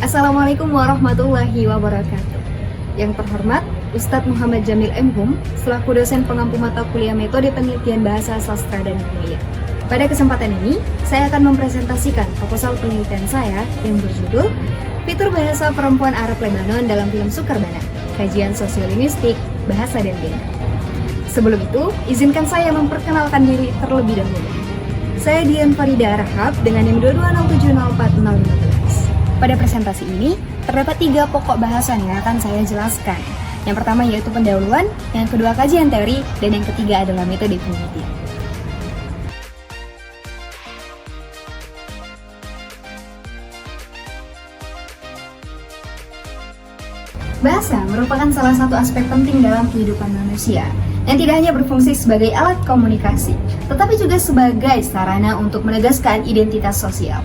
Assalamualaikum warahmatullahi wabarakatuh. Yang terhormat, Ustadz Muhammad Jamil M.Hum, selaku dosen pengampu mata kuliah Metode Penelitian Bahasa Sastra dan Budaya. Pada kesempatan ini, saya akan mempresentasikan proposal penelitian saya yang berjudul Fitur Bahasa Perempuan Arab Lebanon dalam Film Sukarbana, Kajian Sosiolinguistik, Bahasa dan Gender. Sebelum itu, izinkan saya memperkenalkan diri terlebih dahulu. Saya Dian Farida Rahab dengan NIM 226704015. Pada presentasi ini, terdapat 3 pokok bahasan yang akan saya jelaskan. Yang pertama yaitu pendahuluan, yang kedua kajian teori, dan yang ketiga adalah metode penelitian. Bahasa merupakan salah satu aspek penting dalam kehidupan manusia, yang tidak hanya berfungsi sebagai alat komunikasi, tetapi juga sebagai sarana untuk menegaskan identitas sosial.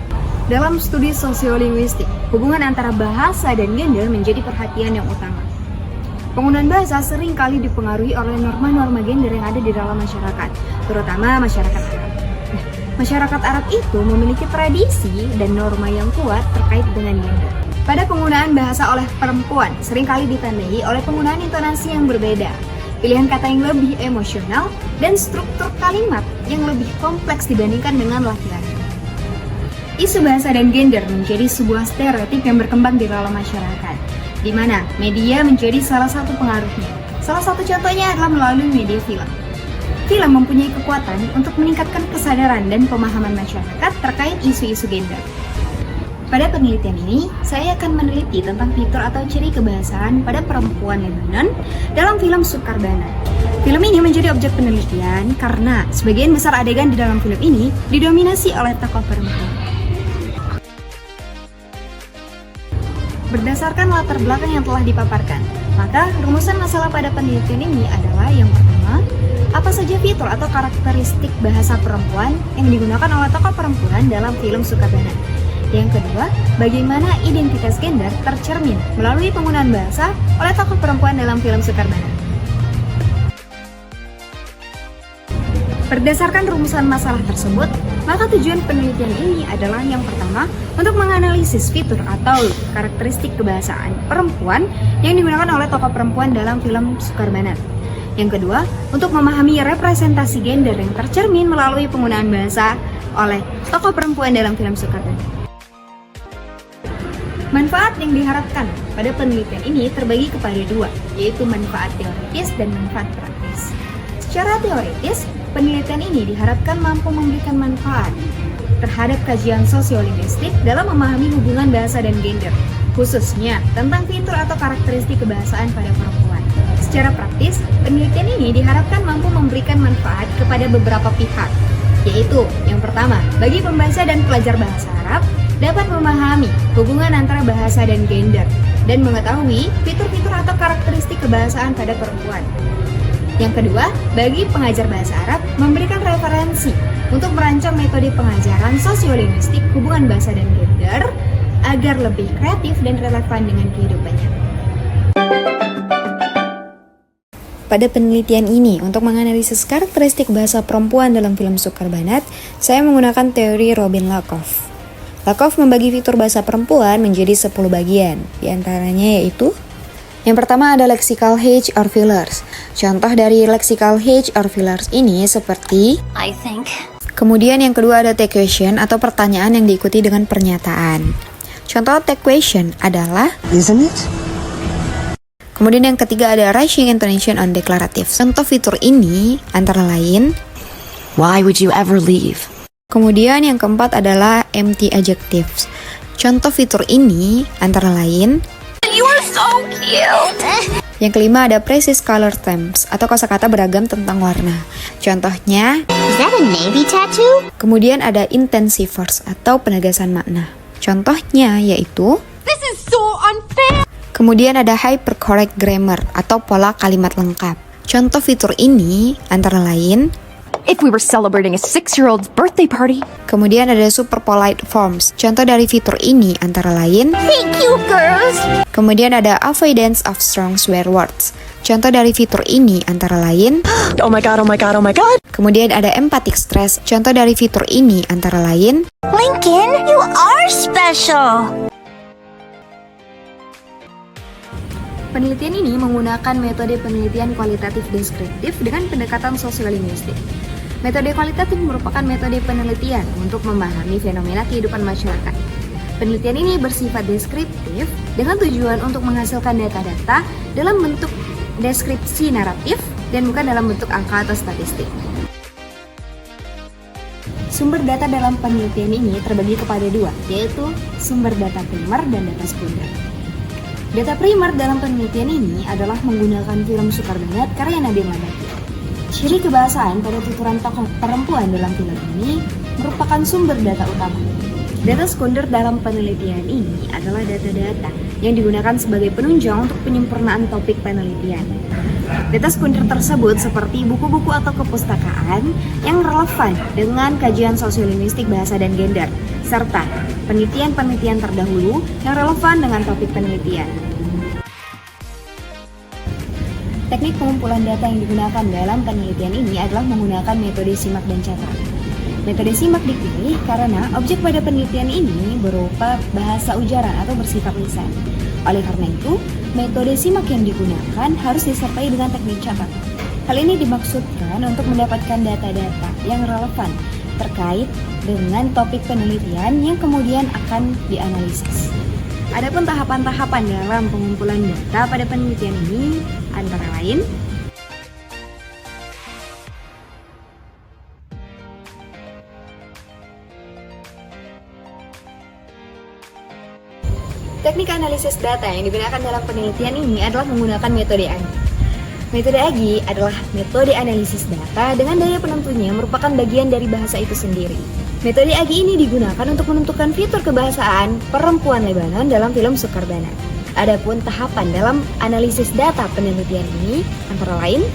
Dalam studi sosiolinguistik, hubungan antara bahasa dan gender menjadi perhatian yang utama. Penggunaan bahasa sering kali dipengaruhi oleh norma-norma gender yang ada di dalam masyarakat, terutama masyarakat Arab. Masyarakat Arab itu memiliki tradisi dan norma yang kuat terkait dengan gender. Pada penggunaan bahasa oleh perempuan, seringkali ditandai oleh penggunaan intonasi yang berbeda, pilihan kata yang lebih emosional, dan struktur kalimat yang lebih kompleks dibandingkan dengan laki-laki. Isu bahasa dan gender menjadi sebuah stereotip yang berkembang di dalam masyarakat, di mana media menjadi salah satu pengaruhnya. Salah satu contohnya adalah melalui media film. Film mempunyai kekuatan untuk meningkatkan kesadaran dan pemahaman masyarakat terkait isu-isu gender. Pada penelitian ini, saya akan meneliti tentang fitur atau ciri kebahasaan pada perempuan Lebanon dalam film Sukarbana. Film ini menjadi objek penelitian karena sebagian besar adegan di dalam film ini didominasi oleh tokoh perempuan. Berdasarkan latar belakang yang telah dipaparkan, maka rumusan masalah pada penelitian ini adalah yang pertama, apa saja fitur atau karakteristik bahasa perempuan yang digunakan oleh tokoh perempuan dalam film Sukarbana. Yang kedua, bagaimana identitas gender tercermin melalui penggunaan bahasa oleh tokoh perempuan dalam film Sukarbana. Berdasarkan rumusan masalah tersebut, maka tujuan penelitian ini adalah yang pertama, untuk menganalisis fitur atau karakteristik kebahasaan perempuan yang digunakan oleh tokoh perempuan dalam film Sukarbana. Yang kedua, untuk memahami representasi gender yang tercermin melalui penggunaan bahasa oleh tokoh perempuan dalam film Sukarbana. Manfaat yang diharapkan pada penelitian ini terbagi kepada 2, yaitu manfaat teoritis dan manfaat praktis. Secara teoritis, penelitian ini diharapkan mampu memberikan manfaat terhadap kajian sosiolinguistik dalam memahami hubungan bahasa dan gender, khususnya tentang fitur atau karakteristik kebahasaan pada perempuan. Secara praktis, penelitian ini diharapkan mampu memberikan manfaat kepada beberapa pihak, yaitu yang pertama, bagi pembaca dan pelajar bahasa Arab, dapat memahami hubungan antara bahasa dan gender, dan mengetahui fitur-fitur atau karakteristik kebahasaan pada perempuan. Yang kedua, bagi pengajar bahasa Arab, memberikan referensi untuk merancang metode pengajaran sosiolinguistik hubungan bahasa dan gender agar lebih kreatif dan relevan dengan kehidupannya. Pada penelitian ini, untuk menganalisis karakteristik bahasa perempuan dalam film Sukarbana, saya menggunakan teori Robin Lakoff. Lakoff membagi fitur bahasa perempuan menjadi 10 bagian, diantaranya yaitu yang pertama ada lexical H or fillers. Contoh dari lexical H or fillers ini seperti I think. Kemudian yang kedua ada tag question atau pertanyaan yang diikuti dengan pernyataan. Contoh tag question adalah Isn't it? Kemudian yang ketiga ada rising intonation on declarative. Contoh fitur ini antara lain Why would you ever leave? Kemudian yang keempat adalah empty adjectives. Contoh fitur ini antara lain You are so cute. Yang kelima ada precise color terms atau kosakata beragam tentang warna. Contohnya, Is that a navy tattoo? kemudian ada intensive force atau penegasan makna. Contohnya yaitu, This is so unfair. kemudian ada hypercorrect grammar atau pola kalimat lengkap. Contoh fitur ini antara lain, If we were celebrating a 6-year-old's birthday party. kemudian ada super polite forms. Contoh dari fitur ini antara lain, Thank you, girls. kemudian ada avoidance of strong swear words. Contoh dari fitur ini antara lain, Oh my god, oh my god, oh my god. kemudian ada empathic stress. Contoh dari fitur ini antara lain, Lincoln, you are special. Penelitian ini menggunakan metode penelitian kualitatif deskriptif dengan pendekatan sosiolinguistik. Metode kualitatif merupakan metode penelitian untuk memahami fenomena kehidupan masyarakat. Penelitian ini bersifat deskriptif dengan tujuan untuk menghasilkan data-data dalam bentuk deskripsi naratif dan bukan dalam bentuk angka atau statistik. Sumber data dalam penelitian ini terbagi kepada dua, yaitu sumber data primer dan data sekunder. Data primer dalam penelitian ini adalah menggunakan film Sukarbanat karya Nadim Labaki. Ciri kebahasaan pada tuturan tokoh perempuan dalam film ini merupakan sumber data utama. Data sekunder dalam penelitian ini adalah data-data yang digunakan sebagai penunjang untuk penyempurnaan topik penelitian. Data sekunder tersebut seperti buku-buku atau kepustakaan yang relevan dengan kajian sosiolinguistik bahasa dan gender, serta penelitian-penelitian terdahulu yang relevan dengan topik penelitian. Teknik pengumpulan data yang digunakan dalam penelitian ini adalah menggunakan metode simak dan catat. Metode simak dipilih karena objek pada penelitian ini berupa bahasa ujaran atau bersifat lisan. Oleh karena itu, metode simak yang digunakan harus disertai dengan teknik catat. Hal ini dimaksudkan untuk mendapatkan data-data yang relevan terkait dengan topik penelitian yang kemudian akan dianalisis. Adapun tahapan-tahapan dalam pengumpulan data pada penelitian ini antara lain teknik analisis data yang digunakan dalam penelitian ini adalah menggunakan metode AGI. Metode AGI adalah metode analisis data dengan daya penentunya merupakan bagian dari bahasa itu sendiri. Metode AGI ini digunakan untuk menentukan fitur kebahasaan perempuan Lebanon dalam film Sukarbanat. Adapun tahapan dalam analisis data penelitian ini antara lain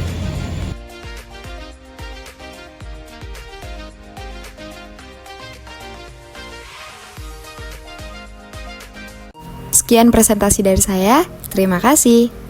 Sekian presentasi dari saya. Terima kasih.